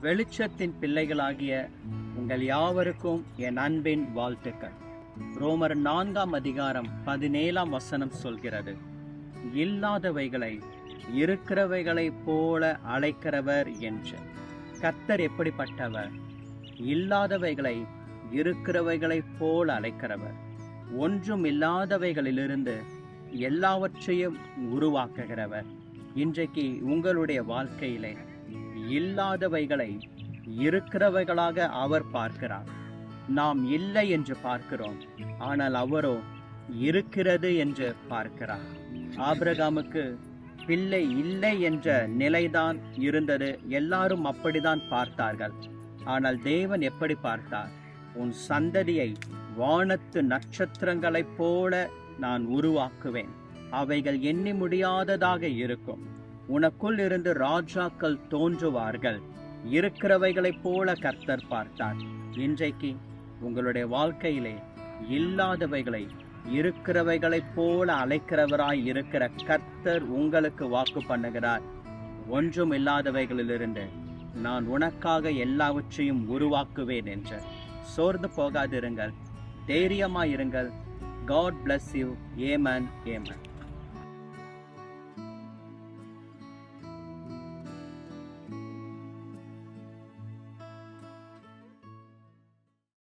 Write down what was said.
வெளிச்சத்தின் பிள்ளைகளாகிய உங்கள் யாவருக்கும் என் அன்பின் வாழ்த்துக்கள். ரோமர் 4:17 சொல்கிறது, இல்லாதவைகளை இருக்கிறவைகளைப் போல அழைக்கிறவர் என்று. கர்த்தர் எப்படிப்பட்டவர்? இல்லாதவைகளை இருக்கிறவைகளைப் போல அழைக்கிறவர். ஒன்றும் இல்லாதவைகளிலிருந்து எல்லாவற்றையும் உருவாக்குகிறவர். இன்றைக்கு உங்களுடைய வாழ்க்கையிலே இல்லாதவைகளை இருக்கிறவைகளாக அவர் பார்க்கிறார். நாம் இல்லை என்று பார்க்கிறோம், ஆனால் அவரோ இருக்கிறது என்று பார்க்கிறார். ஆபிரகாமுக்கு பிள்ளை இல்லை என்ற நிலைதான் இருந்தது. எல்லாரும் அப்படிதான் பார்த்தார்கள். ஆனால் தேவன் எப்படி பார்த்தார்? உன் சந்ததியை வானத்து நட்சத்திரங்களைப் போல நான் உருவாக்குவேன். அவைகள் எண்ணி முடியாததாக இருக்கும். உனக்குள் இருந்து ராஜாக்கள் தோன்றுவார்கள். இருக்கிறவைகளைப் போல கர்த்தர் பார்த்தார். இன்றைக்கு உங்களுடைய வாழ்க்கையிலே இல்லாதவைகளை இருக்கிறவைகளைப் போல அழைக்கிறவராய் இருக்கிற கர்த்தர் உங்களுக்கு வாக்கு பண்ணுகிறார். ஒன்றும் இல்லாதவைகளிலிருந்து நான் உனக்காக எல்லாவற்றையும் உருவாக்குவேன் என்று. சோர்ந்து போகாதிருங்கள், தைரியமாயிருங்கள். God bless you. Amen. Amen.